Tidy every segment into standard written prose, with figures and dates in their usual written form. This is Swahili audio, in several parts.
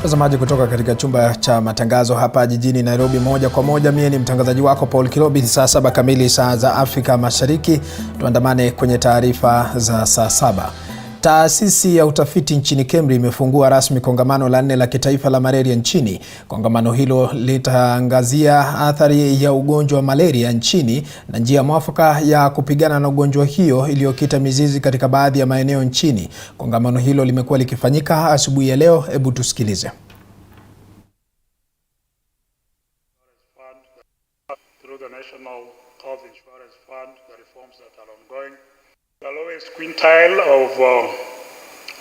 Mtazamaji kutoka katika chumba cha matangazo hapa jijini Nairobi, moja kwa moja. Mimi ni mtangazaji wako Paul Kilobi. Saa 7 kamili saa za Afrika Mashariki. Tuandamane kwenye taarifa za saa 7. Taasisi ya utafiti nchini Kemri imefungua rasmi kongamano la 4 la kitaifa la malaria nchini. Kongamano hilo litaangazia athari ya ugonjwa wa malaria nchini na njia mwafaka ya kupigana na ugonjwa hiyo iliyokita mizizi katika baadhi ya maeneo nchini. Kongamano hilo limekuwa likifanyika asubuhi ya leo. Hebu tusikilize. The lowest quintile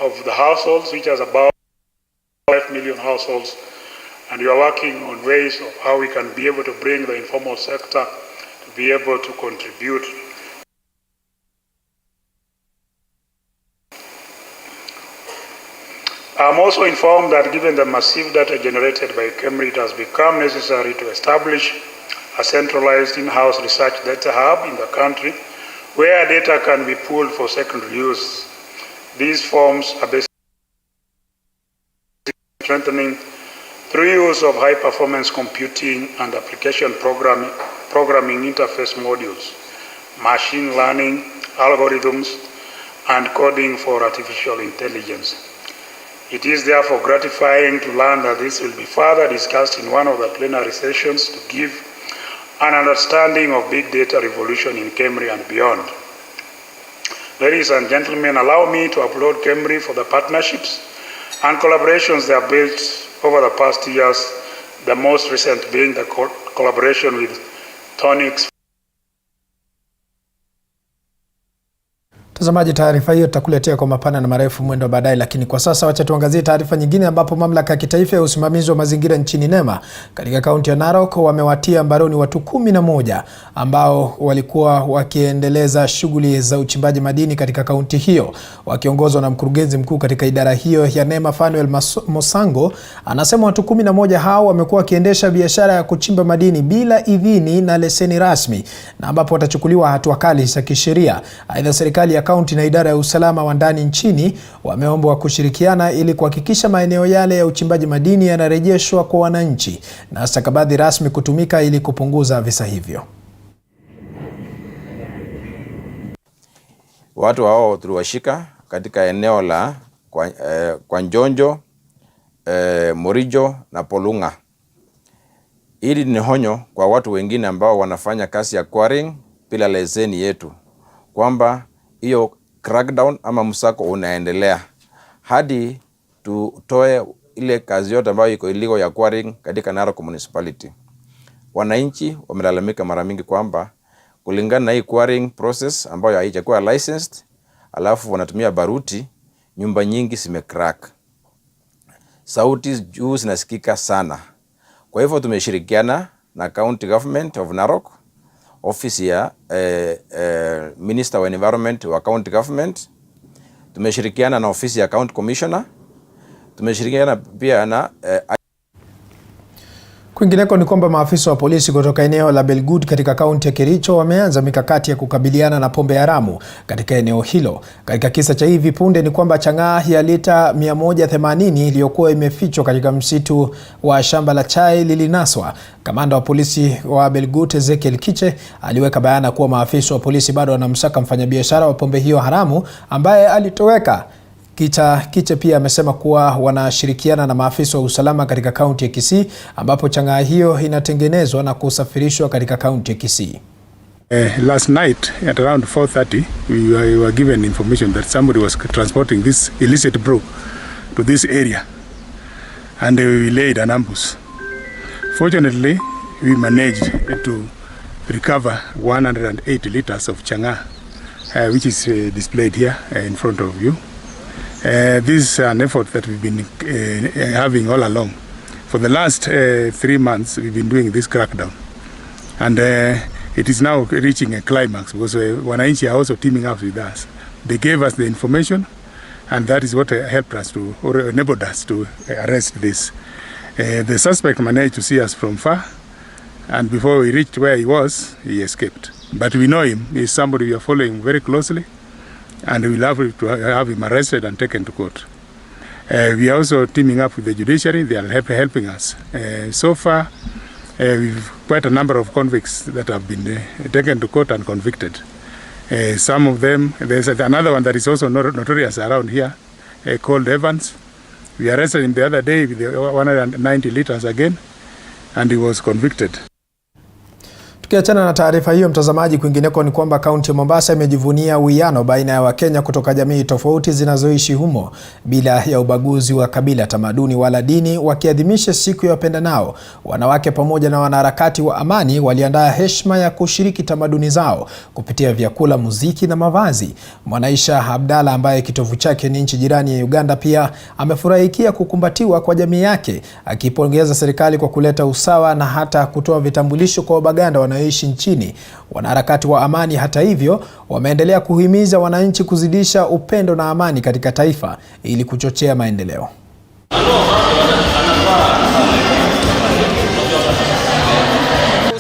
of the households, which is about 5 million households, and we are working on ways of how we can be able to bring the informal sector to be able to contribute. I'm also informed that given the massive data generated by Kemri, it has become necessary to establish a centralized in-house research data hub in the country where data can be pooled for secondary use. These forms are basically strengthening through use of high-performance computing and application programming interface modules, machine learning, algorithms, and coding for artificial intelligence. It is therefore gratifying to learn that this will be further discussed in one of the plenary sessions to give an understanding of big data revolution in Kemri and beyond. Ladies and gentlemen, allow me to applaud Kemri for the partnerships and collaborations they have built over the past years, the most recent being the collaboration with Tonics. Mtazamaji, taarifa hiyo tutakuletea kwa mapana na marefu mwendo baadaye, lakini kwa sasa wacha tuangazie taarifa nyingine ambapo mamlaka ya kitaifa ya usimamizi wa mazingira nchini NEMA katika kaunti ya Narok wamewatia mbaroni watu 11 ambao walikuwa wakiendeleza shughuli za uchimbaji madini katika kaunti hiyo. Wakiongozwa na mkurugenzi mkuu katika idara hiyo ya NEMA, Fanuel Mosango, anasema watu 11 hao wamekuwa wakiendesha biashara ya kuchimba madini bila idhini na leseni rasmi, na ambapo watachukuliwa hatua kali za kisheria. Aidha, serikali ya kaunti na idara ya usalama wa ndani nchini wameombwa kushirikiana ili kuhakikisha maeneo yale ya uchimbaji madini yanarejeshwa kwa wananchi na stakabadhi rasmi kutumika ili kupunguza visa hivyo. Watu hao tuliwashika katika eneo la kwa Njonjo, Morijo na Polunga. Hili ni honyo kwa watu wengine ambao wanafanya kazi ya quarrying bila leseni yetu, kwamba hiyo crackdown ama msako unaendelea hadi tutoe ile kazi yote ambayo iko illegal ya quarrying katika Narok municipality. Wananchi wamelalamika mara mingi kwamba kulingana na hii quarrying process ambayo haijakuwa licensed, alafu wanatumia baruti, nyumba nyingi zimecrack. Sauti juu zinasikika sana. Kwa hivyo tumeshirikiana na County Government of Narok, ofisi ya Minister wa Environment wa County Government, tumeshirikiana na ofisi ya County Commissioner, tumeshirikiana pia na Kwingineko ni kwamba maafisa wa polisi kutoka eneo la Belgud katika kaunti ya Kericho wameanza mikakati ya kukabiliana na pombe haramu katika eneo hilo. Katika kisa cha hivi punde ni kwamba chang'aa ya lita 180 iliyokuwa imefichwa katika msitu wa shamba la chai lilinaswa. Kamanda wa polisi wa Belgud Ezekiel Kiche aliweka bayana kuwa maafisa wa polisi bado wanamsaka mfanyabiashara wa pombe hiyo haramu ambaye alitoweka. Kiche pia amesema kuwa wanashirikiana na maafisa wa usalama katika kaunti ya Kisii ambapo chang'aa hiyo inatengenezwa na kusafirishwa katika kaunti ya Kisii. Last night at around 4:30 we were given information that somebody was transporting this illicit brew to this area, and we laid an ambush. Fortunately, we managed to recover 180 liters of chang'aa, which is displayed here in front of you. This is an effort that we've been having all along. For the last 3 months, we've been doing this crackdown. And it is now reaching a climax because wananchi are also teaming up with us. They gave us the information, and that is what helped us to, or enabled us to arrest this. The suspect managed to see us from far, and before we reached where he was, he escaped. But we know him. He is somebody we are following very closely, and we will have to have him arrested and taken to court. We are also teaming up with the judiciary. They are helping us. So far, we've quite a number of convicts that have been taken to court and convicted. Some of them, there's another one that is also notorious around here, called Evans. We arrested him the other day with 190 liters again, and he was convicted. Tukiachana na taarifa hiyo, mtazamaji, kwingineko ni kwamba kaunti ya Mombasa imejivunia uwiano baina ya Wakenya kutoka jamii tofauti zinazoishi humo bila ya ubaguzi wa kabila, tamaduni wala dini, wakiadhimisha siku ya wapendanao. Wanawake pamoja na wanaharakati wa amani waliandaa heshima ya kushiriki tamaduni zao kupitia vyakula, muziki na mavazi. Mwanaisha Abdalla ambaye kitovu chake ni nchi jirani ya Uganda pia amefurahikia kukumbatiwa kwa jamii yake, akipongeza serikali kwa kuleta usawa na hata kutoa vitambulisho kwa Wabaganda wanaishi nchini. Wanaharakati wa amani, hata hivyo, wameendelea kuhimiza wananchi kuzidisha upendo na amani katika taifa ili kuchochea maendeleo.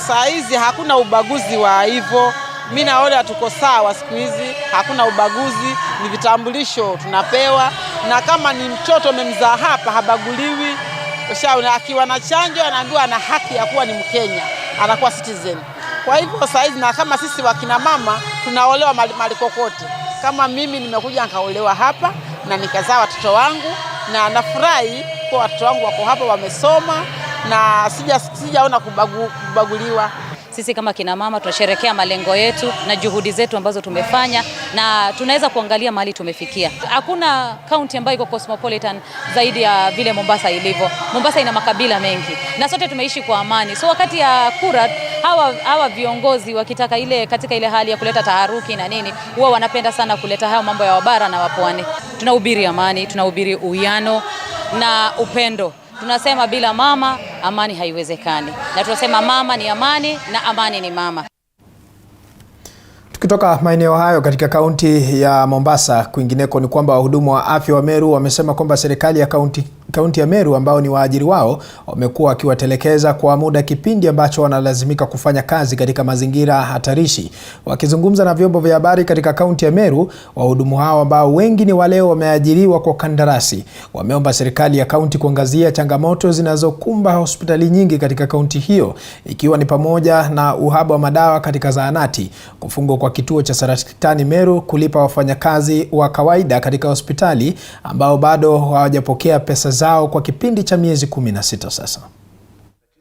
Saa hizi hakuna ubaguzi wa hivyo. Mimi naona tuko sawa siku hizi, hakuna ubaguzi, ni vitambulisho tunapewa, na kama ni mtoto umemzaa hapa habaguliwi. Ushaona, akiwa na chanjo anaambiwa ana haki ya kuwa ni Mkenya, anakuwa citizen. Kwa hivyo saa hizi, na kama sisi wakina mama tunaolewa mali kokote. Kama mimi nimekuja nikaolewa hapa na nikazaa watoto wangu, na nafurahi kwa watoto wangu wako hapa wamesoma, na sijaona kubaguliwa. Sisi kama kina mama tunasherehekea malengo yetu na juhudi zetu ambazo tumefanya, na tunaweza kuangalia mahali tumefikia. Hakuna county ambayo iko cosmopolitan zaidi ya vile Mombasa ilivyo. Mombasa ina makabila mengi na sote tumeishi kwa amani. So wakati ya kura hawa viongozi wakitaka katika ile hali ya kuleta taharuki na nini, huwa wanapenda sana kuleta hayo mambo ya wabara na wapwani. Tunahubiri amani, tunahubiri uwiano na upendo. Tunasema bila mama amani haiwezekani, na tunasema mama ni amani na amani ni mama. Tukitoka maeneo hayo katika kaunti ya Mombasa, kwingineko ni kwamba wahudumu wa afya wa Meru wamesema kwamba serikali ya kaunti ya Meru ambao ni waajiri wao wamekuwa wakiwatelekeza kwa muda, kipindi ambacho wanalazimika kufanya kazi katika mazingira hatarishi. Wakizungumza na vyombo vya habari katika kaunti ya Meru, wahudumu hao ambao wengi ni wale wameajiriwa kwa kandarasi wameomba serikali ya kaunti kuangazia changamoto zinazokumba hospitali nyingi katika kaunti hiyo, ikiwa ni pamoja na uhaba wa madawa katika zahanati, kufungwa kwa kituo cha saratani Meru, kulipa wafanyakazi wa kawaida katika hospitali ambao bado hawajapokea pesa zao kwa kipindi cha miezi 16 sasa.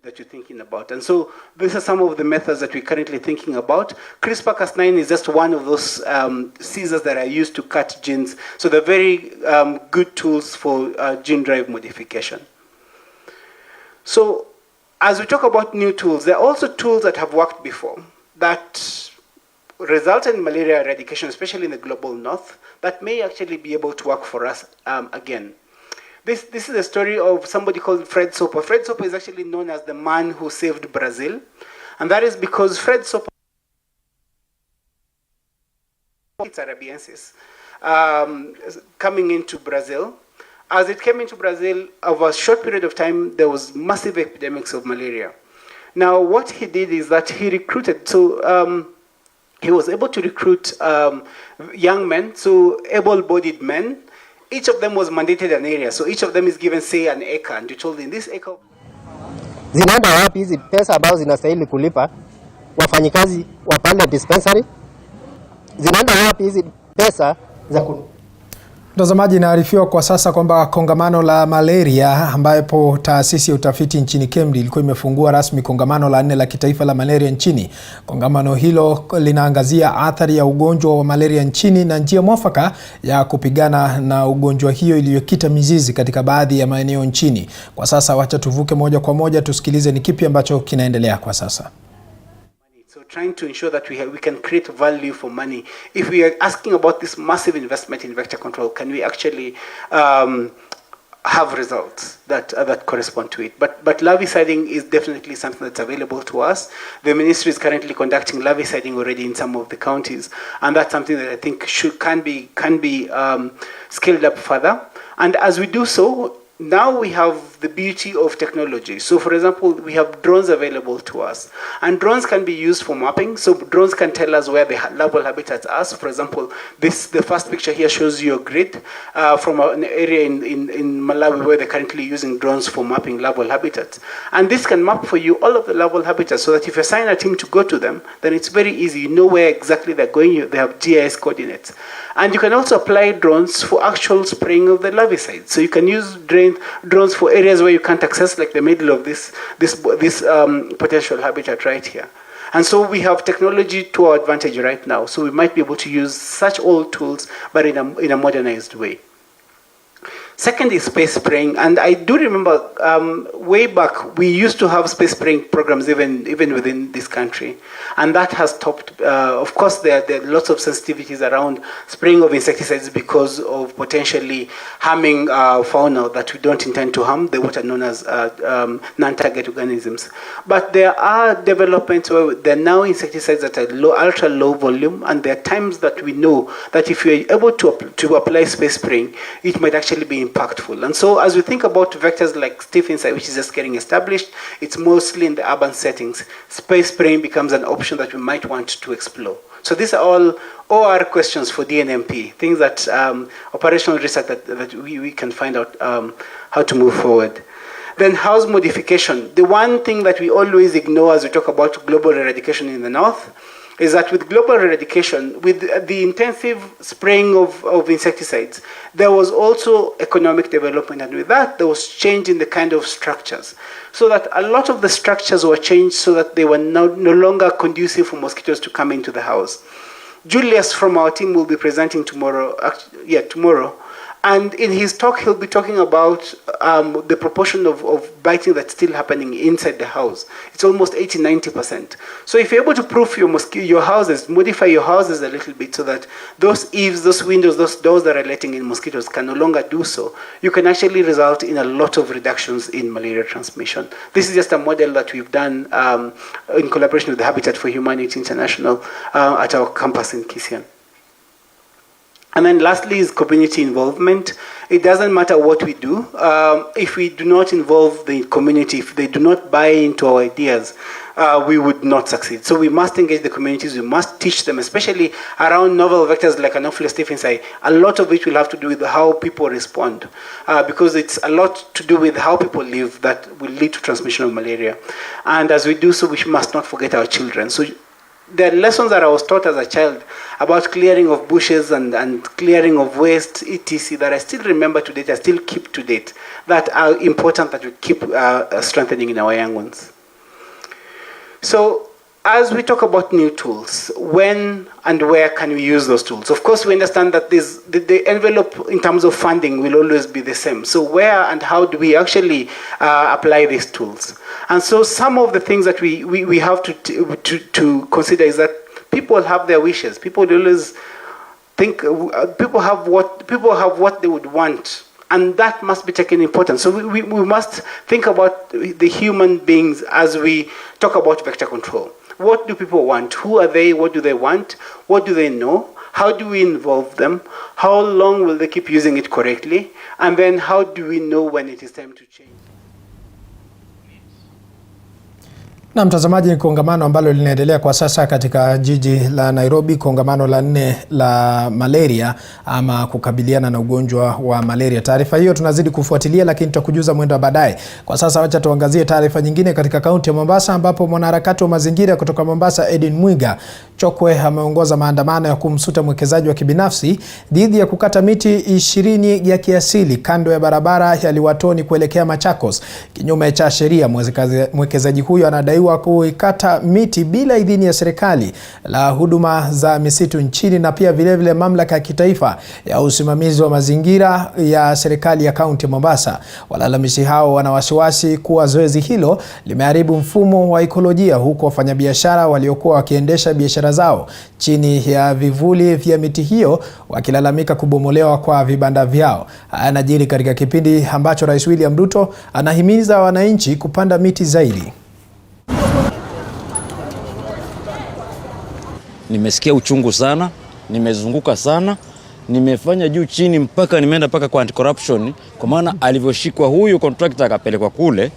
That you're thinking about. And so these are some of the methods that we're currently thinking about. CRISPR-Cas9 is just one of those scissors that are used to cut genes. So they're very good tools for gene drive modification. So as we talk about new tools, there are also tools that have worked before that resulted in malaria eradication, especially in the global north, that may actually be able to work for us again. This is a story of somebody called Fred Soper. Fred Soper is actually known as the man who saved Brazil. And that is because Fred Soper, it's Arabiensis, coming into Brazil. As it came into Brazil, over a short period of time, there was massive epidemics of malaria. Now, what he did is that he recruited, he was able to recruit young men, so able-bodied men. Each of them was mandated an area, so each of them is given, say, an acre, and you told them this acre. Zinaenda wapi hizi pesa ambazo zinastahili kulipa wafanyikazi wa pale dispensary? Zinaenda wapi hizi pesa za Mtazamaji, inaarifiwa kwa sasa kwamba kongamano la malaria ambapo taasisi ya utafiti nchini KEMRI ilikuwa imefungua rasmi kongamano la 4 la kitaifa la malaria nchini. Kongamano hilo linaangazia athari ya ugonjwa wa malaria nchini na njia mwafaka ya kupigana na ugonjwa hiyo iliyokita mizizi katika baadhi ya maeneo nchini. Kwa sasa wacha tuvuke moja kwa moja tusikilize ni kipi ambacho kinaendelea kwa sasa. So trying to ensure that we can create value for money. If we are asking about this massive investment in vector control, can we actually have results that correspond to it? But larviciding is definitely something that's available to us. The ministry is currently conducting larviciding already in some of the counties, and that's something that I think can be scaled up further. And as we do so, Now we have the beauty of technology. So for example, we have drones available to us. And drones can be used for mapping. So drones can tell us where the larval habitats are. So for example, the first picture here shows you a grid from an area in Malawi where they're currently using drones for mapping larval habitats. And this can map for you all of the larval habitats so that if you assign a team to go to them, then it's very easy. You know where exactly they're going. They have GIS coordinates. And you can also apply drones for actual spraying of the larvicides. So you can use drones for areas where you can't access, like the middle of this potential habitat right here. And so we have technology to our advantage right now. So we might be able to use such old tools, but in a modernized way. Second is space spraying, and I do remember way back we used to have space spraying programs even within this country, and that has stopped. Of course, there are lots of sensitivities around spraying of insecticides because of potentially harming fauna that we don't intend to harm, what are known as non-target organisms. But there are developments where there are now insecticides that are ultra low volume, and there are times that we know that if you're able to apply space spraying, it might actually be impactful. And so as we think about vectors like Stephen's, which is just getting established, it's mostly in the urban settings. Space spraying becomes an option that we might want to explore. So these are all OR questions for DNMP, things that operational research that we can find out how to move forward. Then house modification. The one thing that we always ignore as we talk about global eradication in the north is that with global eradication, with the intensive spraying of insecticides, there was also economic development, and with that, there was change in the kind of structures. So that a lot of the structures were changed so that they were no longer conducive for mosquitoes to come into the house. Julius from our team will be presenting tomorrow. And in his talk, he'll be talking about the proportion of biting that's still happening inside the house. It's almost 80-90%. So if you're able to proof your houses, modify your houses a little bit so that those eaves, those windows, those doors that are letting in mosquitoes can no longer do so, you can actually result in a lot of reductions in malaria transmission. This is just a model that we've done in collaboration with the Habitat for Humanity International at our campus in Kisian. And then lastly is community involvement. It doesn't matter what we do. If we do not involve the community, if they do not buy into our ideas, we would not succeed. So we must engage the communities, we must teach them, especially around novel vectors like Anopheles stephensi. A lot of it will have to do with how people respond, because it's a lot to do with how people live that will lead to transmission of malaria. And as we do so, we must not forget our children. So the lessons that I was taught as a child about clearing of bushes and clearing of waste, etc., that I still remember to date, I still keep to date, that are important that we keep strengthening in our young ones. So as we talk about new tools, when and where can we use those tools? Of course, we understand that the envelope in terms of funding will always be the same. So where and how do we actually apply these tools? And so some of the things that we have to consider is that people have their wishes. People always think people have what they would want, and that must be taken important. So we must think about the human beings as we talk about vector control. What do people want? Who are they? What do they want? What do they know? How do we involve them? How long will they keep using it correctly? And then how do we know when it is time to change? Na mtazamaji, ni kongamano ambalo linaendelea kwa sasa katika jiji la Nairobi, kongamano la 4 la malaria ama kukabiliana na ugonjwa wa malaria. Taarifa hiyo tunazidi kufuatilia, lakini tutakujuza mwendo baadaye. Kwa sasa wacha tuangazie taarifa nyingine katika kaunti ya Mombasa, ambapo mwanaharakati wa mazingira kutoka Mombasa Edin Mwiga Chokwe ameongoza maandamano ya kumsuta mwekezaji wa kibinafsi dhidi ya kukata miti 20 ya kiasili kando ya barabara ya Liwatoni kuelekea Machakos. Kinyume cha sheria, mwekezaji huyo anadai wa kuikata miti bila idhini ya serikali la huduma za misitu nchini na pia vile mamlaka ya kitaifa ya usimamizi wa mazingira ya serikali ya kaunti ya Mombasa. Walalamishi hao wana wasiwasi kuwa zoezi hilo limeharibu mfumo wa ekolojia, huku wafanyabiashara waliokuwa wakiendesha biashara zao chini ya vivuli vya miti hiyo wakilalamika kubomolewa kwa vibanda vyao. Anajiri katika kipindi ambacho Rais William Ruto anahimiza wananchi kupanda miti zaidi. Nimesikia uchungu sana, nimezunguka sana nimefanya juu chini mpaka nimeenda mpaka kwa anti-corruption, kwa maana alivyoshikwa huyu contractor akapelekwa kule,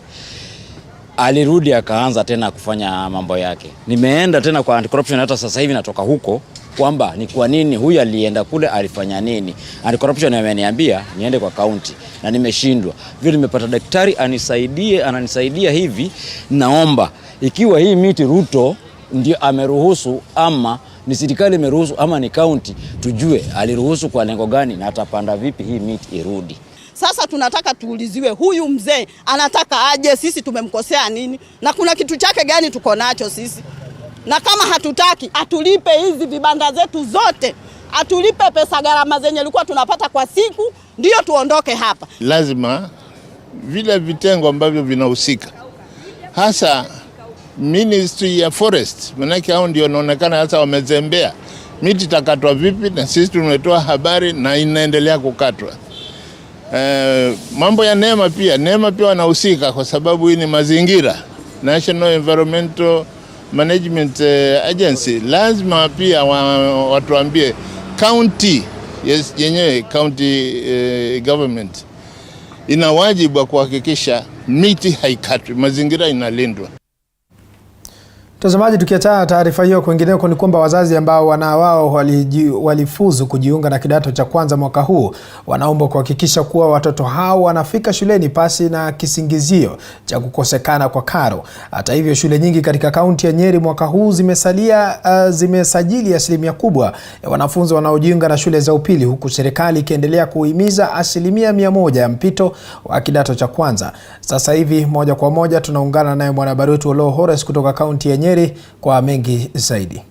alirudi akaanza tena kufanya mambo yake. Nimeenda tena kwa anti-corruption, hata sasa hivi natoka huko kwamba ni kwa nini huyu alienda kule, alifanya nini. Anti-corruption ameniambia niende kwa county na nimeshindwa. Vile nimepata daktari ananisaidia hivi, naomba ikiwa hii miti Ruto ndio ameruhusu ama ni serikali imeruhusu ama ni county, tujue aliruhusu kwa lengo gani na atapanda vipi hii miti irudi. Sasa tunataka tuuliziwe huyu mzee anataka aje, sisi tumemkosea nini na kuna kitu chake gani tuko nacho sisi? Na kama hatutaki atulipe hizi vibanda zetu zote, atulipe pesa gharama zenye ilikuwa tunapata kwa siku, ndio tuondoke hapa. Lazima vile vitengo ambavyo vinahusika, hasa Ministry ya Forest, manake hao ndio wanaonekana hasa wamezembea. Miti takatwa vipi, na sisi tumetoa habari na inaendelea kukatwa. Mambo ya NEMA pia wanahusika, kwa sababu hii ni mazingira, National Environmental Management Agency. Lazima pia watuambie county, yes, yenyewe county government ina wajibu wa kuhakikisha miti haikatwi, mazingira inalindwa. Mtazamaji, tukiachana taarifa hiyo, kwingineko ni kwamba wazazi ambao wana wao walifuzu kujiunga na kidato cha kwanza mwaka huu wanaomba kuhakikisha kuwa watoto hao wanafika shuleni pasi na kisingizio cha kukosekana kwa karo. Hata hivyo, shule nyingi katika kaunti ya Nyeri mwaka huu zimesajili asilimia kubwa ya wanafunzi wanaojiunga na shule za upili, huku serikali ikiendelea kuhimiza 100% ya mpito wa kidato cha kwanza. Sasa hivi moja kwa moja tunaungana naye mwanahabari wetu Olo Horace kutoka kaunti ya Nyeri kwa mengi zaidi.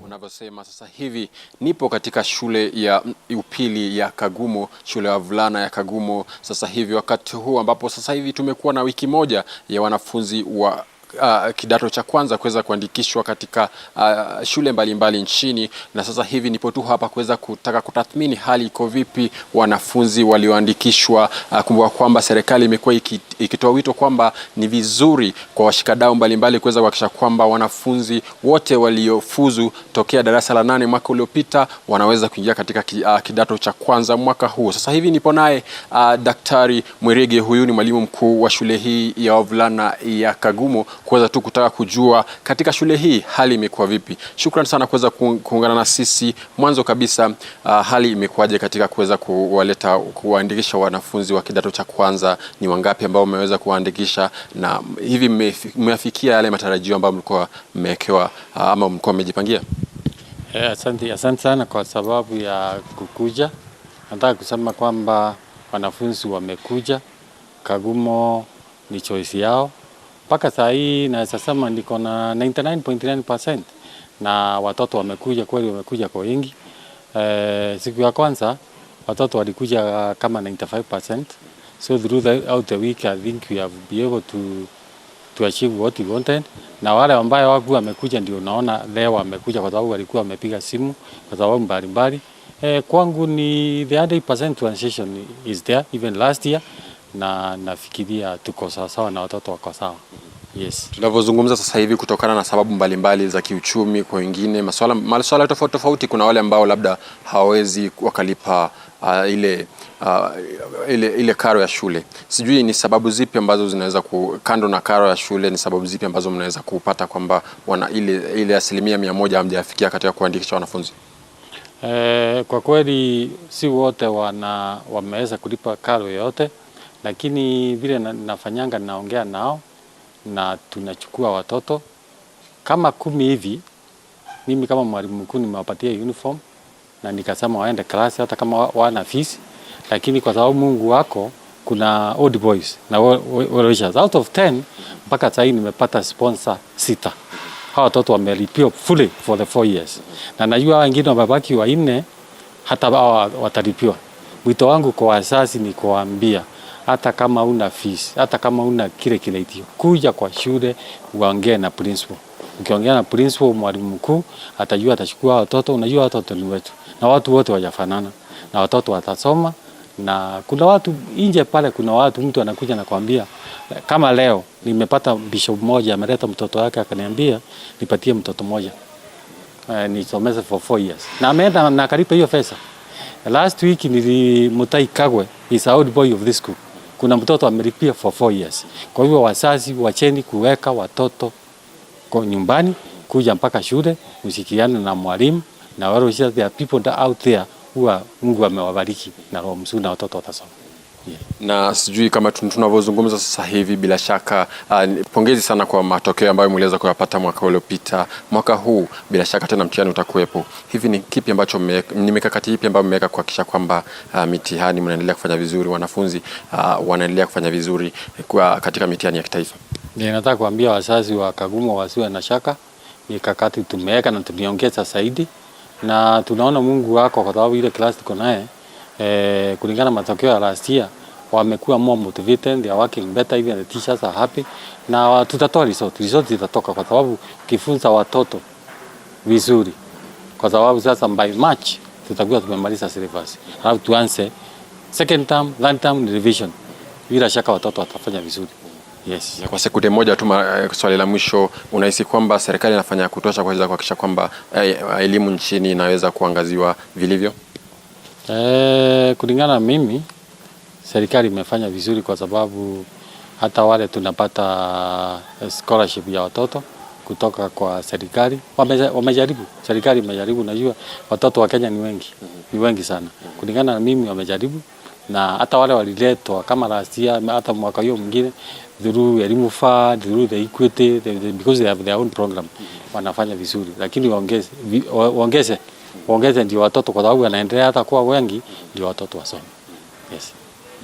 Unavyosema sasa hivi nipo katika shule ya upili ya Kagumo, shule ya wavulana ya Kagumo. Sasa hivi wakati huu ambapo sasa hivi tumekuwa na wiki moja ya wanafunzi wa kidato cha kwanza kuweza kuandikishwa katika shule mbalimbali nchini, na sasa hivi nipo tu hapa kuweza kutaka kutathmini hali iko vipi wanafunzi walioandikishwa. Kumbuka kwamba serikali imekuwa ikitoa wito kwamba ni vizuri kwa washikadau mbalimbali kuweza kuhakikisha kwamba wanafunzi wote waliofuzu tokea darasa la 8 mwaka uliopita wanaweza kuingia katika kidato cha kwanza mwaka huu. Sasa hivi nipo naye Daktari Mwerege, huyu ni mwalimu mkuu wa shule hii ya wavulana ya Kagumo, kuweza tu kutaka kujua katika shule hii hali imekuwa vipi. Shukrani sana kuweza kuungana na sisi. Mwanzo kabisa, hali imekuwaje katika kuweza kuwaandikisha wanafunzi wa kidato cha kwanza? Ni wangapi ambao mmeweza kuwaandikisha, na hivi mmefikia yale matarajio ambayo mlikuwa mmewekewa ama mlikuwa mmejipangia? Asante sana kwa sababu ya kukuja. Nataka kusema kwamba wanafunzi wamekuja, Kagumo ni choice yao. Mpaka saa hii naweza sema niko na 99.9% na watoto wamekuja, kweli wamekuja kwa wingi. Siku ya kwanza watoto walikuja kama 95%. So throughout the week I think we have been able to achieve what we wanted. Na wale ambao hawakuwa wamekuja ndio naona leo wamekuja kwa sababu walikuwa wamepiga simu kwa sababu mbalimbali. Kwangu ni the 100% transition is there even last year, na nafikiria tuko sawa na watoto wako sawa. Yes. Tunavyozungumza sasa hivi, kutokana na sababu mbalimbali za kiuchumi, kwa wengine masuala tofauti, kuna wale ambao labda hawawezi wakalipa ile karo ya shule. Sijui ni sababu zipi ambazo zinaweza kando na karo ya shule, ni sababu zipi ambazo mnaweza kupata kwamba wana ile 100% hamjafikia katika kuandikisha wanafunzi? Kwa kweli si wote wameweza kulipa karo yote, lakini vile nafanyanga naongea nao na tunachukua watoto kama 10 hivi. Mimi kama mwalimu mkuu nimewapatia uniform na nikasema waende class hata kama wana fees, lakini kwa sababu Mungu wako kuna old boys na well-wishers. Out of 10 mpaka sasa nimepata sponsor 6. Hao watoto wamelipiwa fully for the 4 years. Na najua wengine wamebaki 4 hata watalipiwa. Wito wangu kwa wazazi ni kuambia, hata kama una fees, hata kama una kile itio, kuja kwa shule uongee na principal. Ukiongea na principal, mwalimu mkuu atajua, atachukua watoto. Unajua watoto ni wetu na watu wote wajafanana, na watoto watasoma. Na kuna watu nje pale, kuna watu mtu anakuja na kuambia, kama leo nimepata bishop mmoja ameleta mtoto wake akaniambia nipatie mtoto mmoja nisomeze for 4 years, na ameenda na kalipa hiyo pesa. Last week Mutai Kagwe is a old boy of this school. Kuna mtoto amelipia for 4 years. Kwa hivyo wazazi wacheni kuweka watoto kwa nyumbani kuja mpaka shule, mshikiane na mwalimu na wale there are people out there who Mungu amewabariki na roho mzuri na watoto watasoma. Yeah. Na sijui kama tunavyozungumza sasa hivi, bila shaka pongezi sana kwa matokeo ambayo mliweza kuyapata mwaka uliopita. Mwaka huu bila shaka tena mtihani utakuwepo. Hivi ni kipi ambacho ni mikakati ipi ambayo mmeweka kuhakikisha kwamba mitihani mnaendelea kufanya vizuri, wanafunzi wanaendelea kufanya vizuri katika mitihani ya kitaifa? Nataka kuambia wazazi wa Kagumo wasiwe na shaka. Mikakati tumeweka na tumeongeza zaidi, na tunaona Mungu wako kwa sababu ile class tuko naye kulingana matokeo ya last year wamekuwa more motivated, they are working better, even the teachers are happy. Na tutatoa result zitatoka kwa sababu kifunza watoto vizuri, kwa sababu sasa by March tutakuwa tumemaliza syllabus. Alafu tuanze second term, third term revision. Bila shaka watoto watafanya vizuri. Yes. Kwa sekunde moja tu, swali la mwisho, unahisi kwamba serikali inafanya kutosha kwa kuhakikisha kwamba elimu nchini inaweza kuangaziwa vilivyo? Kulingana na mimi serikali imefanya vizuri, kwa sababu hata wale tunapata scholarship ya watoto kutoka kwa serikali wamejaribu. Serikali imejaribu, najua watoto wa Kenya ni wengi sana. Kulingana na mimi wamejaribu, na hata wale waliletwa kama last year, hata mwaka hiyo mwingine through elimu fund, through the equity, because they have their own program, wanafanya vizuri. Lakini waongeze ndio watoto, kwa sababu wanaendelea hata kuwa wengi, ndio watoto wasome. Yes.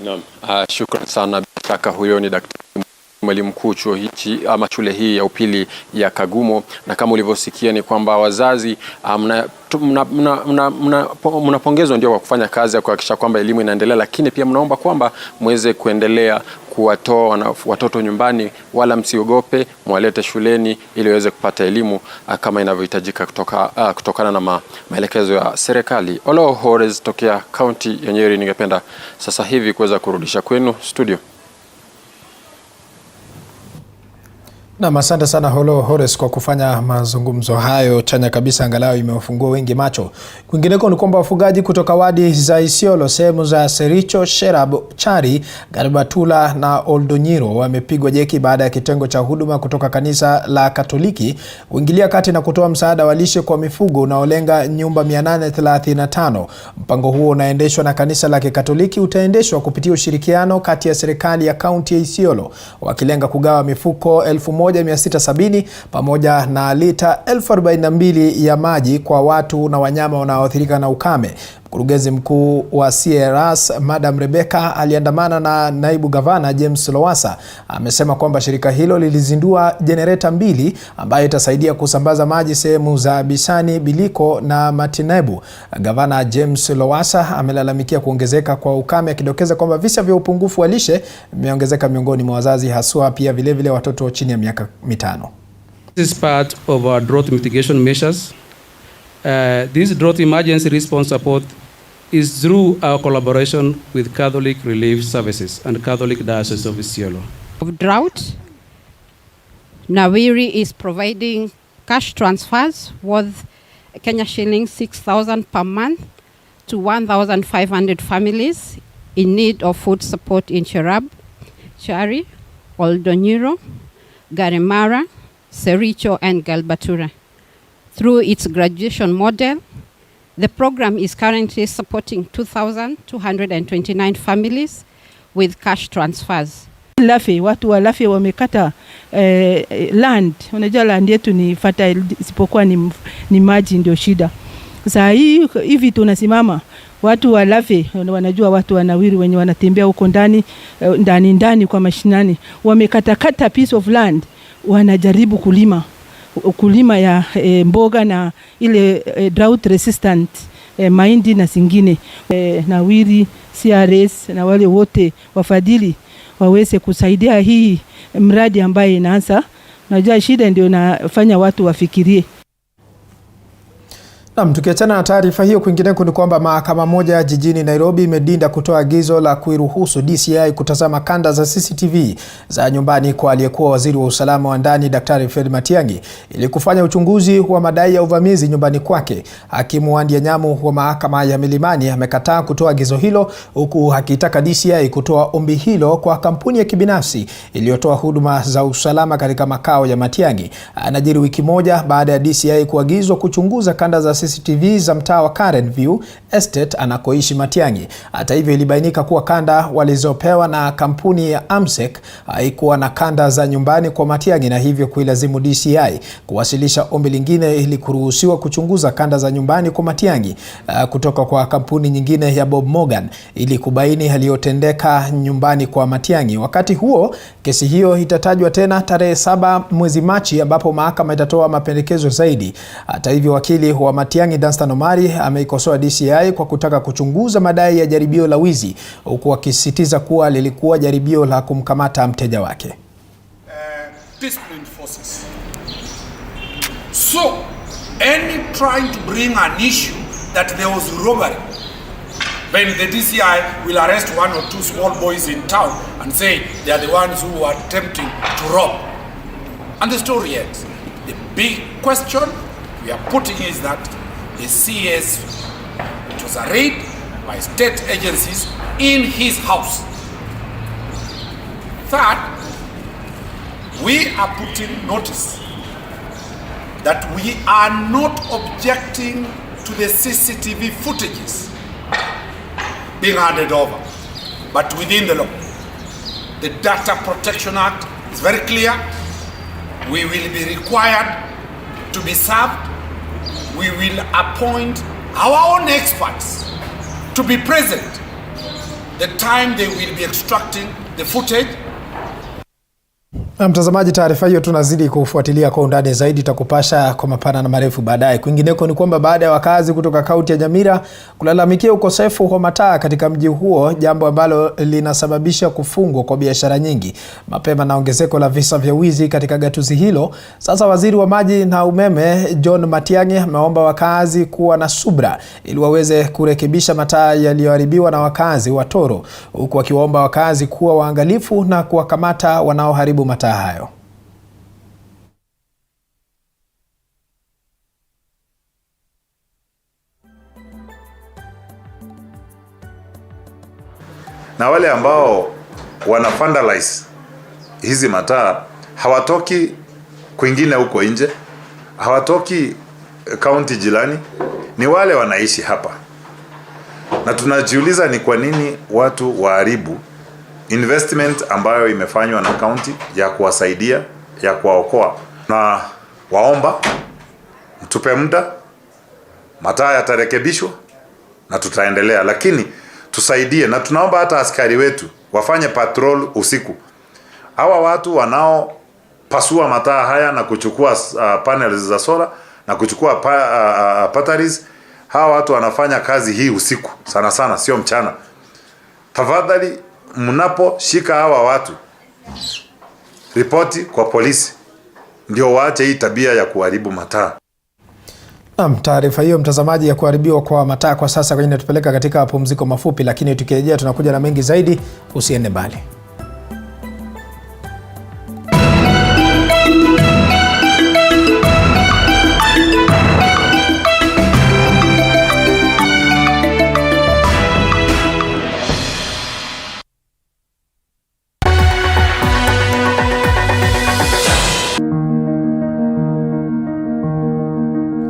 Naam. Shukrani sana. Bila huyo ni daktari mwalimu mkuu chuo hichi ama shule hii ya upili ya Kagumo, na kama ulivyosikia ni kwamba wazazi mnapongezwa ndio kwa kufanya kazi ya kuhakikisha kwamba elimu inaendelea, lakini pia mnaomba kwamba muweze kuendelea kuwatoa watoto nyumbani, wala msiogope, mwalete shuleni ili waweze kupata elimu kama inavyohitajika kutokana na maelekezo ya serikali. Olo Hores tokea kaunti ya Nyeri, ningependa sasa hivi kuweza kurudisha kwenu studio. Na asante sana Holo Hores kwa kufanya mazungumzo hayo chanya kabisa, angalau imewafungua wengi macho. Kwingineko ni kwamba wafugaji kutoka wadi za Isiolo, sehemu za Sericho, Sherab, Chari, Garbatula na Oldonyiro wamepigwa jeki baada ya kitengo cha huduma kutoka kanisa la Katoliki kuingilia kati na kutoa msaada wa lishe kwa mifugo unaolenga nyumba 835. Mpango huo unaendeshwa na kanisa la Kikatoliki, utaendeshwa kupitia ushirikiano kati ya serikali ya kaunti ya Isiolo, wakilenga kugawa mifuko 1670 pamoja na lita 1042 ya maji kwa watu na wanyama wanaoathirika na ukame. Mkurugenzi mkuu wa CRS Madam Rebecca aliandamana na naibu gavana James Lowassa amesema kwamba shirika hilo lilizindua generator 2 ambayo itasaidia kusambaza maji sehemu za Bisani, Biliko na Matinebu. Gavana James Lowassa amelalamikia kuongezeka kwa ukame, akidokeza kwamba visa vya upungufu wa lishe vimeongezeka miongoni mwa wazazi, haswa pia vile watoto chini ya miaka 5. This is part of our drought mitigation measures. This drought emergency response support is through our collaboration with Catholic Relief Services and Catholic Diocese of Isiolo. Of drought, Nawiri is providing cash transfers worth Kenya shillings 6,000 per month to 1,500 families in need of food support in Sherab, Chari, Oldonyiro, Garimara, Sericho and Galbatura. Through its graduation model, the program is currently supporting 2,229 families with cash transfers. Lafe, watu wa Lafe wamekata land. Unajua land yetu ni fertile, isipokuwa ni maji ndio shida. Sasa hivi tunasimama, watu wa Lafe wanajua, watu wa Nawiri wenye wanatembea huko ndani kwa mashinani, wamekata piece of land, wanajaribu kulima ya mboga na ile drought resistant mahindi na zingine. Nawiri, CRS na wale wote wafadhili waweze kusaidia hii mradi ambaye inaanza. Najua shida ndio nafanya watu wafikirie. Tukiachana na taarifa hiyo, kwingineko ni kwamba mahakama moja jijini Nairobi imedinda kutoa agizo la kuiruhusu DCI kutazama kanda za CCTV za nyumbani kwa aliyekuwa waziri wa usalama wa ndani Daktari Fred Matiang'i ili kufanya uchunguzi wa madai ya uvamizi nyumbani kwake. Hakimu Wandi Nyamu wa mahakama ya Milimani amekataa kutoa agizo hilo, huku akitaka DCI kutoa ombi hilo kwa kampuni ya kibinafsi iliyotoa huduma za usalama katika makao ya Matiang'i. Anajiri wiki moja baada ya DCI kuagizwa kuchunguza kanda za CCTV za mtaa wa Karen View Estate anakoishi Matiang'i. Hata hivyo, ilibainika kuwa kanda walizopewa na kampuni ya Amsec haikuwa na kanda za nyumbani kwa Matiang'i, na hivyo kuilazimu DCI kuwasilisha ombi lingine ili kuruhusiwa kuchunguza kanda za nyumbani kwa Matiang'i kutoka kwa kampuni nyingine ya Bob Morgan ili kubaini aliyotendeka nyumbani kwa Matiang'i. Wakati huo, kesi hiyo itatajwa tena tarehe 7 mwezi Machi ambapo mahakama itatoa mapendekezo zaidi. Hata hivyo, wakili wa Matiang'i Danstan Omari ameikosoa DCI kwa kutaka kuchunguza madai ya jaribio la wizi, huku akisisitiza kuwa lilikuwa jaribio la kumkamata mteja wake. Disciplined forces. So, any trying to bring an issue that there was robbery, when the DCI will arrest one or two small boys in town and say they are the ones who are attempting to rob. And the story ends. The big question we are putting is that the CS, it was a raid by state agencies in his house. Third, we are putting notice that we are not objecting to the CCTV footages being handed over, but within the law. The Data Protection Act is very clear. We will be required to be served. We will appoint our own experts to be present the time they will be extracting the footage. Na mtazamaji, taarifa hiyo tunazidi kufuatilia kwa undani zaidi, takupasha kwa mapana na marefu baadaye. Kwingineko ni kwamba baada ya wakazi kutoka kaunti ya Nyamira kulalamikia ukosefu wa mataa katika mji huo, jambo ambalo linasababisha kufungwa kwa biashara nyingi mapema na ongezeko la visa vya wizi katika gatuzi hilo, sasa waziri wa maji na umeme John Matiang'i ameomba wakazi kuwa na subra ili waweze kurekebisha mataa yaliyoharibiwa na wakazi wa Toro, huku akiwaomba wakazi kuwa waangalifu na kuwakamata wanaoharibu mataa hayo. Na wale ambao wana vandalize hizi mataa hawatoki kwingine huko nje, hawatoki kaunti jirani, ni wale wanaishi hapa. Na tunajiuliza ni kwa nini watu waharibu investment ambayo imefanywa na county ya kuwasaidia, ya kuwaokoa. Na waomba mtupe muda, mataa yatarekebishwa na tutaendelea, lakini tusaidie. Na tunaomba hata askari wetu wafanye patrol usiku. Hawa watu wanao pasua mataa haya na kuchukua panels za solar na kuchukua batteries, hawa watu wanafanya kazi hii usiku sana sana, sio mchana. Tafadhali mnaposhika hawa watu, ripoti kwa polisi ndio waache hii tabia ya kuharibu mataa. Taarifa hiyo mtazamaji ya kuharibiwa kwa mataa kwa sasa kwenye tupeleka katika mapumziko mafupi, lakini tukirejea tunakuja na mengi zaidi. Usiende mbali.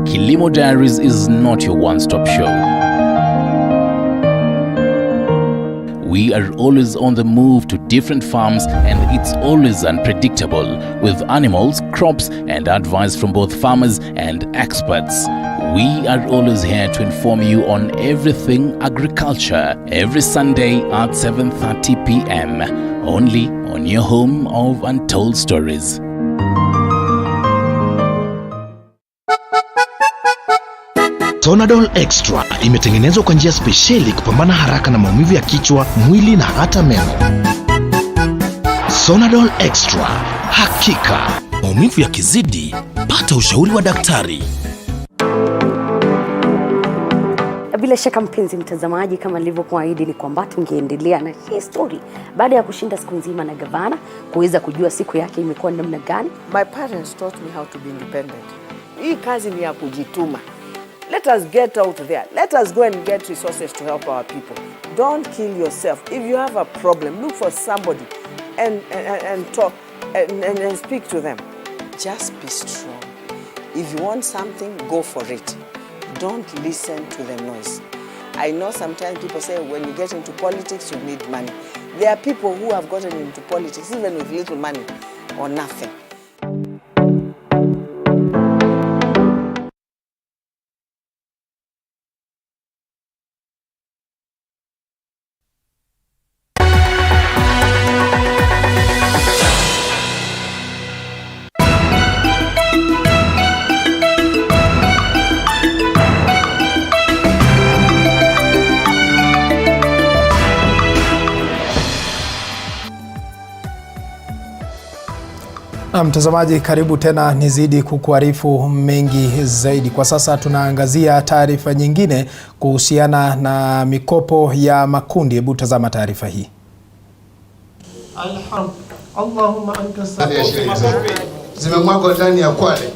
Kilimo Diaries is not your one-stop show. We are always on the move to different farms, and it's always unpredictable, with animals, crops, and advice from both farmers and experts. We are always here to inform you on everything agriculture, every Sunday at 7:30 p.m. only on your home of Untold Stories. Sonadol Extra imetengenezwa kwa njia spesheli kupambana haraka na maumivu ya kichwa, mwili na hata meno. Sonadol Extra, hakika maumivu yakizidi, pata ushauri wa daktari. Bila shaka mpenzi mtazamaji, kama nilivyokuahidi ni kwamba tungeendelea na hii story baada ya kushinda siku nzima na gavana kuweza kujua siku yake imekuwa namna gani. My parents taught me how to be independent. Hii kazi ni ya kujituma. Let us get out there. Let us go and get resources to help our people. Don't kill yourself. If you have a problem, look for somebody and talk and speak to them. Just be strong. If you want something, go for it. Don't listen to the noise. I know sometimes people say when you get into politics, you need money. There are people who have gotten into politics even with little money or nothing. Na mtazamaji, karibu tena, nizidi kukuarifu mengi zaidi. Kwa sasa tunaangazia taarifa nyingine kuhusiana na mikopo ya makundi. Hebu tazama taarifa hii. Allahumma anta salam. Zimemwagwa ndani ya Kwale.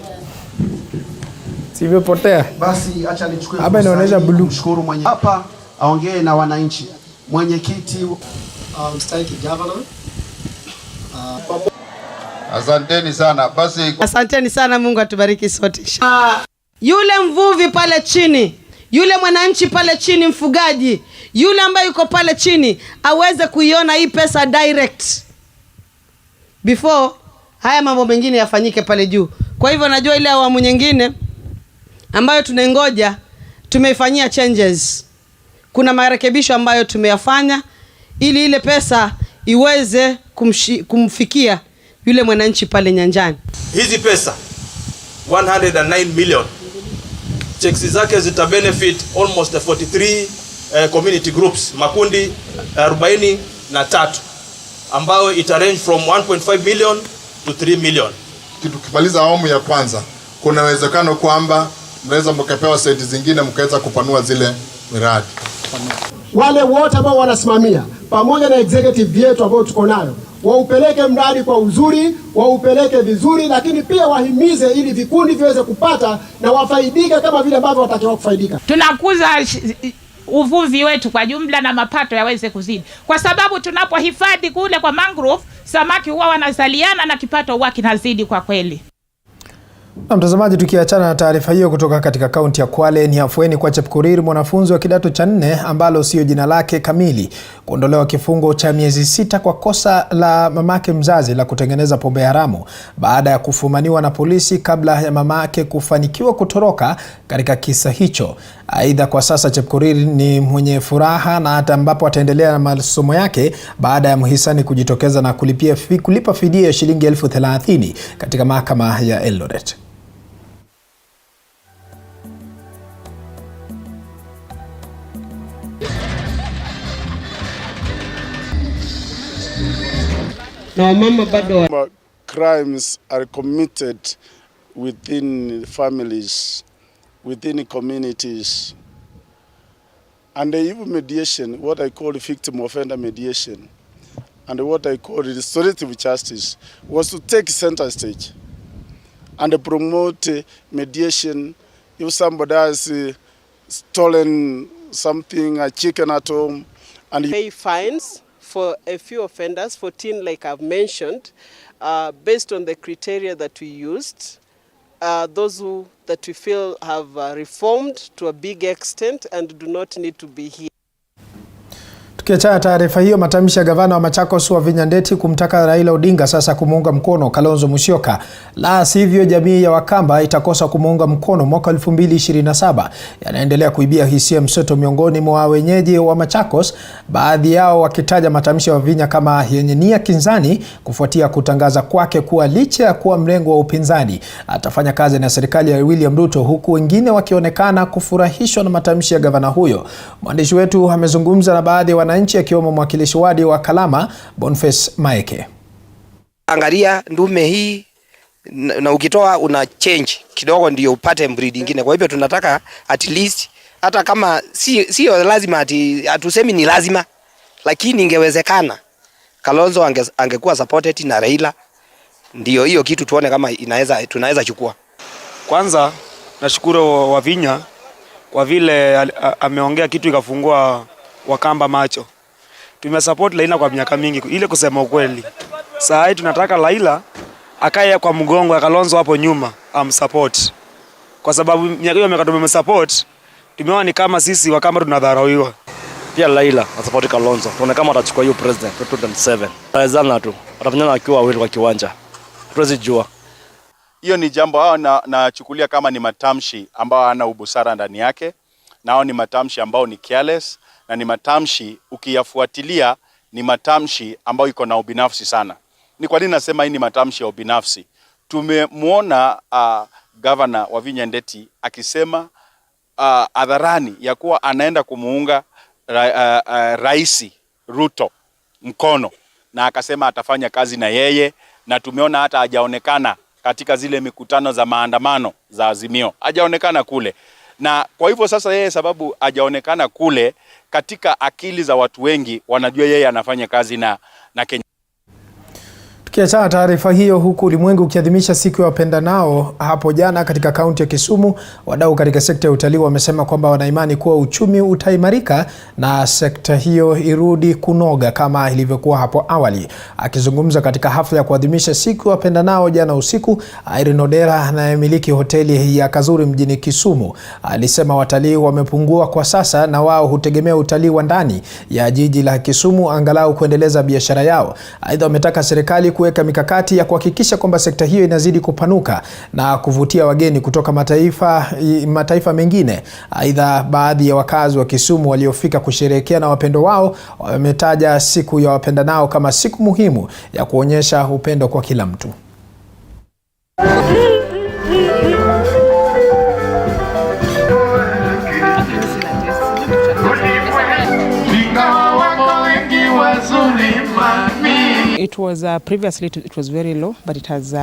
Simepotea. Basi acha nichukue. Hapa inaonyesha blue. Mshukuru mwenye hapa aongee na wananchi. Mwenyekiti mstahiki governor. Asanteni sana. Basi asanteni sana, Mungu atubariki sote. Yule mvuvi pale chini, yule mwananchi pale chini, mfugaji, yule ambaye yuko pale chini aweze kuiona hii pesa direct before haya mambo mengine yafanyike pale juu. Kwa hivyo najua ile awamu nyingine ambayo tunangoja tumeifanyia changes. Kuna marekebisho ambayo tumeyafanya ili ile pesa iweze kumfikia yule mwananchi pale nyanjani. Hizi pesa 109 million checks zake zita benefit almost 43 community groups, makundi 43 ambayo ita range from 1.5 million to 3 million. Tukimaliza awamu ya kwanza, kuna uwezekano kwamba mnaweza mkapewa senti zingine mkaweza kupanua zile miradi. Wale wote ambao wanasimamia pamoja na executive yetu ambao tuko nayo, waupeleke mradi kwa uzuri, waupeleke vizuri, lakini pia wahimize ili vikundi viweze kupata na wafaidika kama vile ambavyo watakiwa kufaidika. Tunakuza uvuvi wetu kwa jumla na mapato yaweze kuzidi, kwa sababu tunapohifadhi kule kwa mangrove, samaki huwa wanazaliana na kipato huwa kinazidi kwa kweli. Na mtazamaji, tukiachana na taarifa hiyo kutoka katika kaunti ya Kwale, ni afueni kwa Chepkorir, mwanafunzi wa kidato cha 4 ambalo sio jina lake kamili, kuondolewa kifungo cha miezi 6 kwa kosa la mamake mzazi la kutengeneza pombe haramu baada ya kufumaniwa na polisi kabla ya mamake kufanikiwa kutoroka katika kisa hicho. Aidha, kwa sasa Chepkorir ni mwenye furaha na hata ambapo ataendelea na masomo yake baada ya mhisani kujitokeza na kulipa fidia ya shilingi 30,000 katika mahakama ya Eldoret. Crimes are committed within families, within communities, and even mediation, what I call victim offender mediation, and what I call restorative justice, was to take center stage and promote mediation. If somebody has stolen something, a chicken at home, and pay fines for a few offenders, 14 like I've mentioned, based on the criteria that we used, those that we feel have reformed to a big extent and do not need to be here. Tukiachana taarifa hiyo, matamshi ya gavana wa Machakos wa Tendeti kumtaka Raila Odinga sasa kumuunga mkono Kalonzo Musyoka, la sivyo jamii ya Wakamba itakosa kumuunga mkono mwaka 2027, yanaendelea kuibia hisia mseto miongoni mwa wenyeji wa Machakos, baadhi yao wakitaja matamshi ya Vinya kama yenye nia kinzani kufuatia kutangaza kwake kuwa licha ya kuwa mrengo wa upinzani atafanya kazi na serikali ya William Ruto, huku wengine wakionekana kufurahishwa na matamshi ya gavana huyo. Mwandishi wetu amezungumza na baadhi ya wananchi akiwemo mwakilishi wadi wa Kalama Boniface Maeke. Angalia ndume hii na ukitoa una change kidogo ndio upate breed nyingine. Kwa hivyo tunataka at least hata kama sio lazima ati hatusemi ni lazima, lakini ingewezekana Kalonzo angekuwa supported na Raila, ndio hiyo kitu tuone kama tunaweza chukua. Kwanza nashukuru Wavinya kwa vile ameongea kitu ikafungua Wakamba macho. Tumesupport Raila kwa miaka mingi, ile kusema ukweli. Saa hii tunataka Raila akae kwa mgongo ya Kalonzo hapo nyuma support. Kwa sababu miaka tumemsupport, tumeona ni kama sisi Wakamba tunadharauiwa. Pia Raila support Kalonzo. Tuone kama atachukua hiyo president 2027. Tawezana tu. Atafanyana akiwa wawili kwa kiwanja. Tuwezi jua. Hiyo ni jambo hao nachukulia kama ni matamshi ambao hana ubusara ndani yake. Nao ni matamshi ambao ni careless, na ni matamshi ukiyafuatilia ni matamshi ambao iko na ubinafsi sana. Ni kwa nini nasema hii ni matamshi ya ubinafsi? Tumemuona governor Wavinya Ndeti akisema hadharani ya kuwa anaenda kumuunga Rais Ruto mkono, na akasema atafanya kazi na yeye, na tumeona hata hajaonekana katika zile mikutano za maandamano za Azimio. Hajaonekana kule. Na kwa hivyo sasa yeye sababu hajaonekana kule, katika akili za watu wengi wanajua yeye anafanya kazi na Kenya. Tukiachana taarifa hiyo, huku ulimwengu ukiadhimisha siku ya wapendanao hapo jana katika kaunti ya Kisumu, wadau katika sekta ya utalii wamesema kwamba wana imani kuwa uchumi utaimarika na sekta hiyo irudi kunoga kama ilivyokuwa hapo awali. Akizungumza katika hafla ya kuadhimisha siku ya wapendanao jana usiku, Irene Odera anayemiliki hoteli ya Kazuri mjini Kisumu alisema watalii wamepungua kwa sasa na wao hutegemea utalii wa ndani ya jiji la Kisumu angalau kuendeleza biashara yao. Aidha, wametaka serikali kuweka mikakati ya kuhakikisha kwamba sekta hiyo inazidi kupanuka na kuvutia wageni kutoka mataifa mengine. Aidha, baadhi ya wakazi wa Kisumu waliofika kusherehekea na wapendo wao wametaja siku ya wapendanao kama siku muhimu ya kuonyesha upendo kwa kila mtu. It was previously it was very low, but it has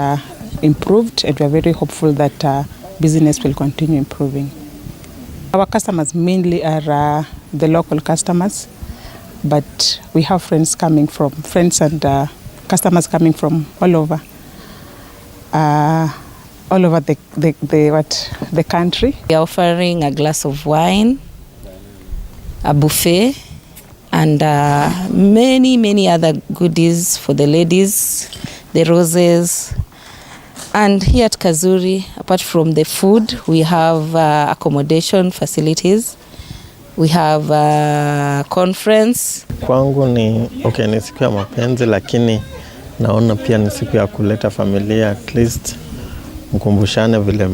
improved, and we are very hopeful that business will continue improving. Our customers mainly are the local customers, but we have friends and customers coming from all over the country. We are offering a glass of wine, a buffet, and many other goodies for the ladies, the roses. And here at Kazuri, apart from the food, we have accommodation facilities. We have a conference. Kwangu ni siku ya mapenzi, lakini naona pia ni siku ya kuleta familia, at least mkumbushane vile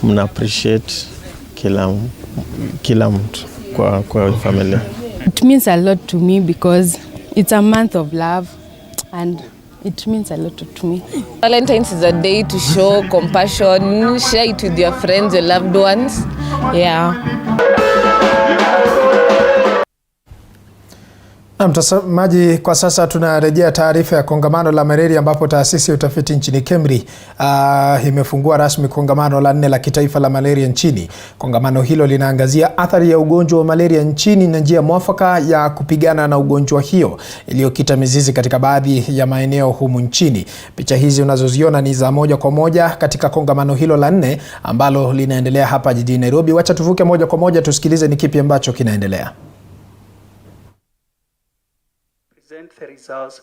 mna appreciate kila mtu kwa familia. It means a lot to me because it's a month of love, and it means a lot to me. Valentine's is a day to show compassion, share it with your friends, your loved ones. Yeah. Na mtazamaji, kwa sasa tunarejea taarifa ya kongamano la malaria ambapo taasisi ya utafiti nchini KEMRI imefungua rasmi kongamano la 4 la kitaifa la malaria nchini. Kongamano hilo linaangazia athari ya ugonjwa wa malaria nchini na njia mwafaka ya kupigana na ugonjwa hiyo iliyokita mizizi katika baadhi ya maeneo humu nchini. Picha hizi unazoziona ni za moja kwa moja katika kongamano hilo la 4 ambalo linaendelea hapa jijini Nairobi. Wacha tuvuke moja kwa moja tusikilize ni kipi ambacho kinaendelea. The results,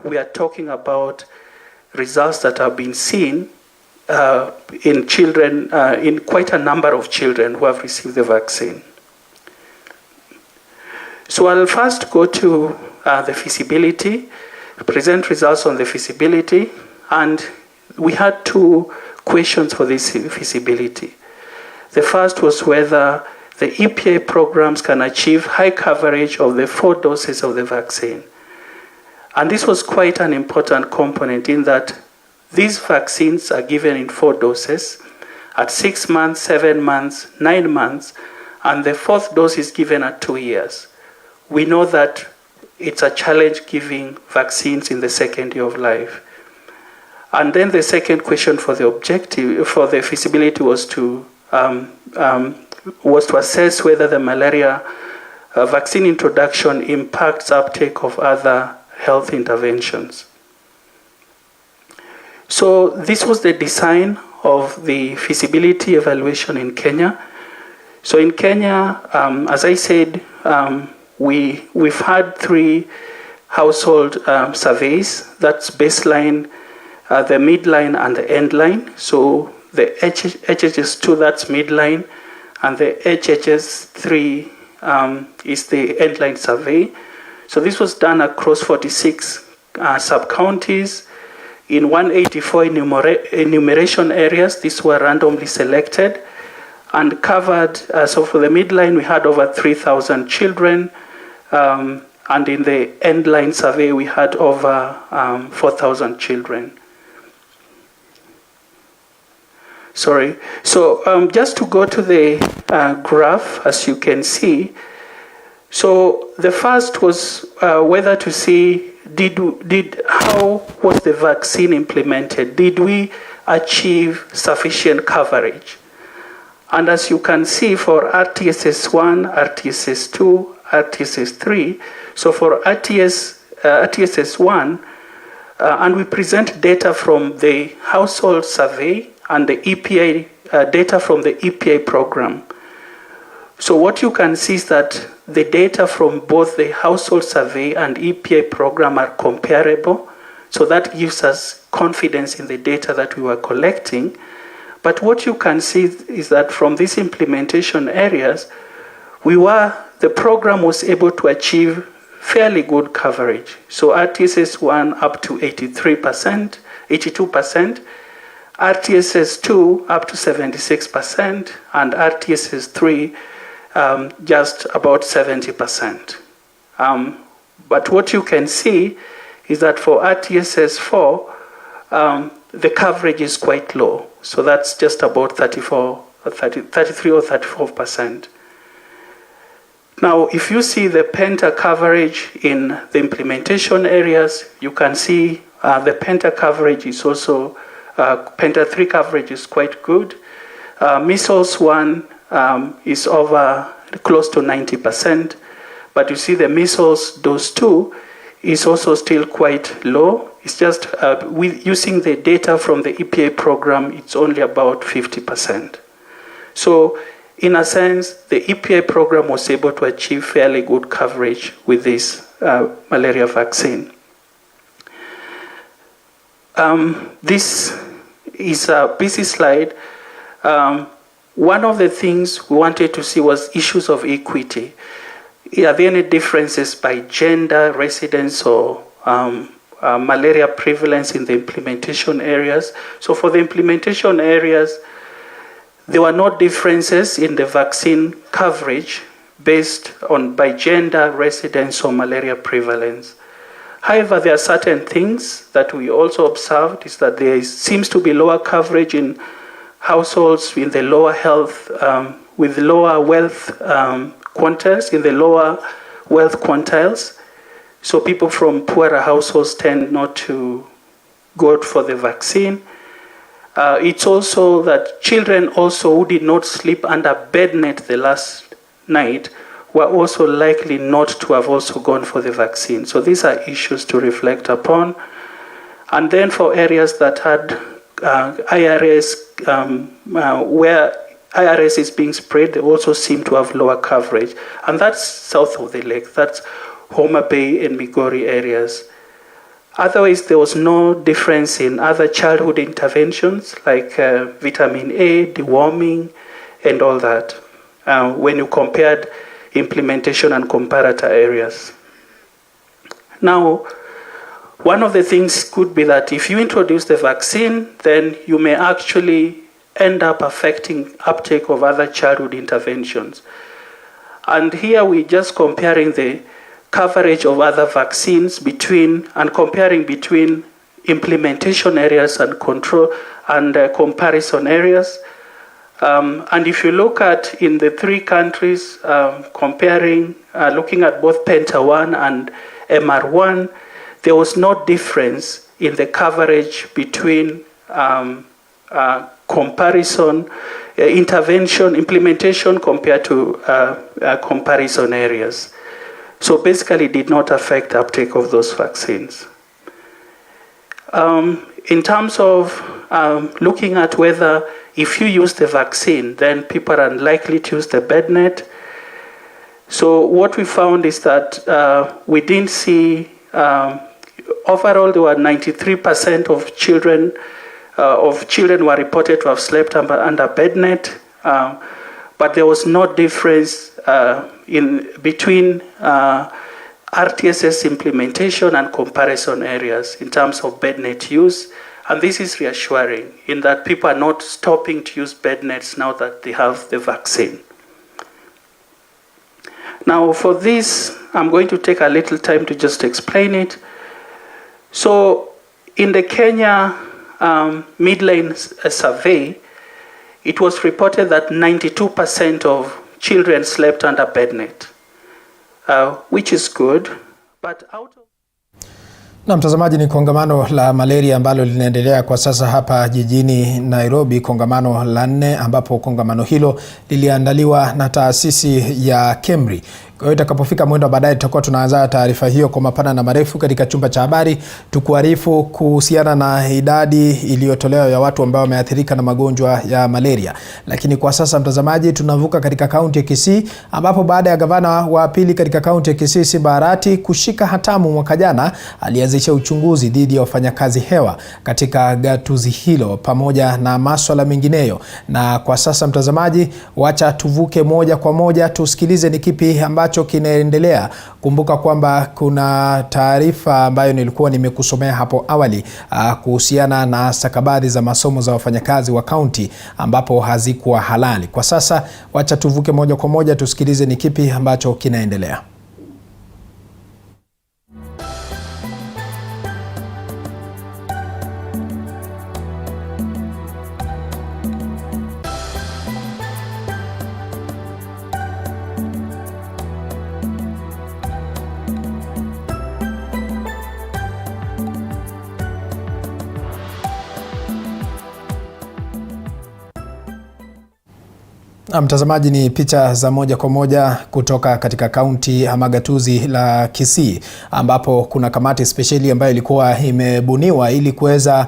we are talking about results that have been seen in children, in quite a number of children who have received the vaccine. So I'll first go to the feasibility, present results on the feasibility, and we had 2 questions for this feasibility. The first was whether the EPA programs can achieve high coverage of the 4 doses of the vaccine. And this was quite an important component in that these vaccines are given in 4 doses at 6 months, 7 months, 9 months, and the 4th dose is given at 2 years. We know that it's a challenge giving vaccines in the 2nd year of life. And then the second question for the objective, for the feasibility, was to was to assess whether the malaria vaccine introduction impacts uptake of other health interventions. So this was the design of the feasibility evaluation in Kenya. So in Kenya, as I said, we've had 3 household surveys. That's baseline, the midline, and the end line. So the HHS2, that's midline, and the HHS3 is the end line survey. So this was done across 46 sub-counties in 184 enumeration areas. These were randomly selected and covered. So for the midline, we had over 3,000 children. And in the end line survey, we had over 4,000 children. Sorry. So just to go to the graph, as you can see, so the first was whether to see how was the vaccine implemented? Did we achieve sufficient coverage? And as you can see, for RTSS1, RTSS2, RTSS3, so for RTSS1, and we present data from the household survey and the EPA data from the EPA program. So what you can see is that the data from both the household survey and EPA program are comparable. So that gives us confidence in the data that we were collecting. But what you can see is that from these implementation areas, the program was able to achieve fairly good coverage. So RTSS1 up to 82%, RTSS2 up to 76%, and RTSS3 just about 70%. But what you can see is that for RTSS4, the coverage is quite low. So that's just about 33 or 34%. Now, if you see the Penta coverage in the implementation areas, you can see the Penta coverage is also, Penta 3 coverage is quite good. Measles 1 is over close to 90%, but you see the measles dose 2 is also still quite low. It's just with using the data from the EPA program, it's only about 50%. So in a sense, the EPA program was able to achieve fairly good coverage with this malaria vaccine. This is a busy slide. One of the things we wanted to see was issues of equity. Are there any differences by gender, residence, or malaria prevalence in the implementation areas? So for the implementation areas, there were no differences in the vaccine coverage based on by gender, residence, or malaria prevalence. However, there are certain things that we also observed is that there seems to be lower coverage in households in the lower health, with lower wealth quantiles, in the lower wealth quantiles. So people from poorer households tend not to go for the vaccine. It's also that children also who did not sleep under bed net the last night were also likely not to have also gone for the vaccine. So these are issues to reflect upon. And then for areas that had IRS, where IRS is being spread, they also seem to have lower coverage. And that's south of the lake. That's Homa Bay and Migori areas. Otherwise, there was no difference in other childhood interventions like vitamin A, deworming, and all that when you compared implementation and comparator areas. Now, one of the things could be that if you introduce the vaccine, then you may actually end up affecting uptake of other childhood interventions. And here we're just comparing the coverage of other vaccines and comparing between implementation areas and control and comparison areas. And if you look at in the 3 countries, comparing, looking at both Penta 1 and MR1, there was no difference in the coverage between comparison implementation compared to comparison areas. So basically, it did not affect the uptake of those vaccines. In terms of looking at whether if you use the vaccine, then people are unlikely to use the bed net. So what we found is that we didn't see, overall there were 93% of children were reported to have slept under bed net, but there was no difference between RTSS implementation and comparison areas in terms of bed net use. And this is reassuring in that people are not stopping to use bed nets now that they have the vaccine. Now for this, I'm going to take a little time to just explain it. So in the Kenya midline survey, it was reported that 92% of children slept under bed net, which is good, but out of... Na mtazamaji, ni kongamano la malaria ambalo linaendelea kwa sasa hapa jijini Nairobi, kongamano la 4 ambapo kongamano hilo liliandaliwa na taasisi ya KEMRI. Kwa hiyo itakapofika mwendo baadaye tutakuwa tunaanza taarifa hiyo kwa mapana na marefu katika chumba cha habari, tukuarifu kuhusiana na idadi iliyotolewa ya watu ambao wameathirika na magonjwa ya malaria. Lakini kwa sasa mtazamaji, tunavuka katika kaunti ya Kisii ambapo baada ya gavana wa pili katika kaunti ya Kisii Simba Arati kushika hatamu mwaka jana, alianzisha uchunguzi dhidi ya wafanyakazi hewa katika gatuzi hilo pamoja na masuala mengineyo. Na kwa sasa mtazamaji, wacha tuvuke moja kwa moja tusikilize ni kipi ambacho kinaendelea. Kumbuka kwamba kuna taarifa ambayo nilikuwa nimekusomea hapo awali kuhusiana na stakabadhi za masomo za wafanyakazi wa kaunti ambapo hazikuwa halali. Kwa sasa wacha tuvuke moja kwa moja tusikilize ni kipi ambacho kinaendelea. Mtazamaji, ni picha za moja kwa moja kutoka katika kaunti ama gatuzi la Kisii ambapo kuna kamati spesheli ambayo ilikuwa imebuniwa ili kuweza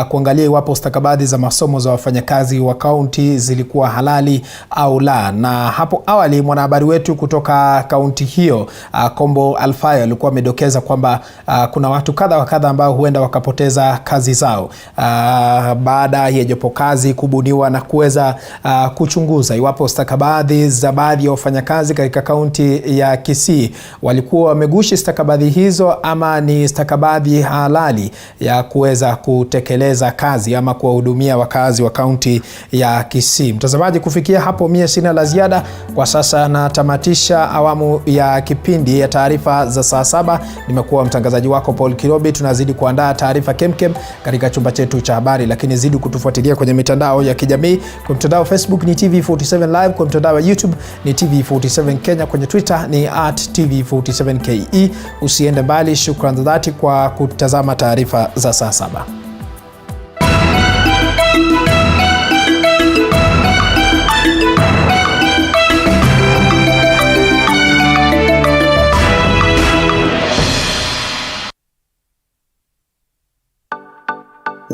kuangalia iwapo stakabadhi za masomo za wafanyakazi wa kaunti zilikuwa halali au la. Na hapo awali mwanahabari wetu kutoka kaunti hiyo Kombo Alfayo alikuwa amedokeza kwamba kuna watu kadha wa kadha ambao huenda wakapoteza kazi zao baada ya jopo kazi kubuniwa na kuweza kuchunguza iwapo stakabadhi za baadhi ya wafanyakazi katika kaunti ya Kisii walikuwa wamegushi stakabadhi hizo ama ni stakabadhi halali ya kuweza kutekeleza kazi ama kuwahudumia wakazi wa kaunti ya Kisii. Mtazamaji, kufikia hapo mie sina la ziada kwa sasa, na tamatisha awamu ya kipindi ya taarifa za saa 7. Nimekuwa mtangazaji wako Paul Kirobi. Tunazidi kuandaa taarifa kemkem katika chumba chetu cha habari, lakini zidi kutufuatilia kwenye mitandao ya kijamii. Kwa mtandao Facebook ni TV47 Live, kwa mtandao wa YouTube ni TV47 Kenya, kwenye Twitter ni @TV47KE. Usiende mbali, shukrani za dhati kwa kutazama taarifa za saa 7.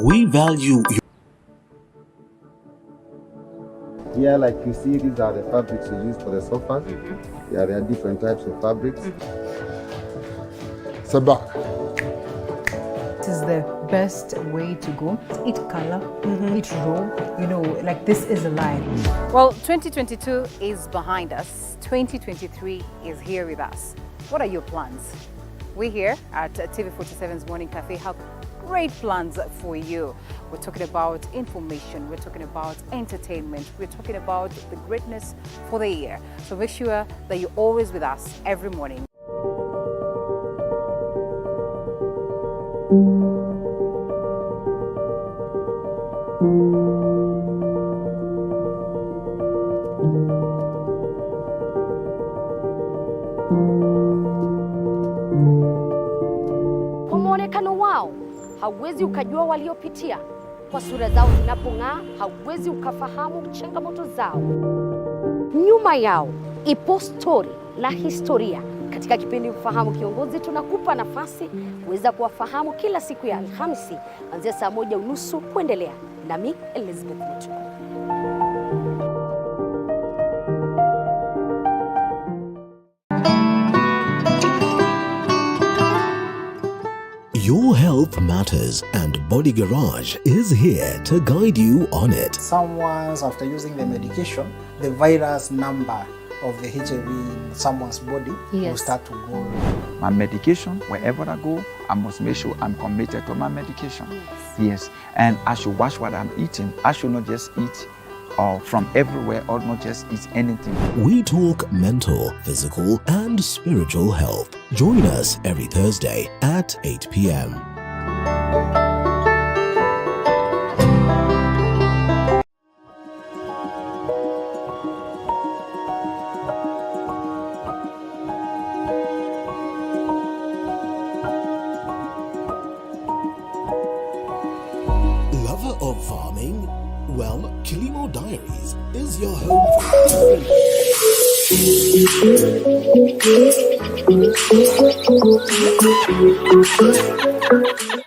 We value Yeah, like you see, these are the fabrics we use for the sofas. Yeah, there are different types of fabrics. Sabak. This is the best way to go. Eat color, eat raw, like this is alive. Well, 2022 is behind us. 2023 is here with us. What are your plans? We here at TV47's Morning Cafe have great plans for you. We're talking about information, we're talking about entertainment, we're talking about the greatness for the year. So make sure that you're always with us every morning. Kwa muonekano wao hauwezi ukajua waliopitia, Kwa sura zao zinapong'aa, hauwezi ukafahamu changamoto zao. Nyuma yao ipo stori na historia. Katika kipindi Mfahamu Kiongozi, tunakupa nafasi kuweza kuwafahamu kila siku ya Alhamisi kuanzia saa 1:30 kuendelea. Nami Elizabeth Mutu. Your health matters, and Body Garage is here to guide you on it. Someone's after using the medication, the virus number of the HIV in someone's body will start to go. My medication, wherever I go, I must make sure I'm committed to my medication. Yes, and I should watch what I'm eating. I should not just eat from everywhere or not just eat anything. We talk mental, physical, and spiritual health. Join us every Thursday at 8 p.m. Lover of farming? Well, Kilimo Diaries is your home for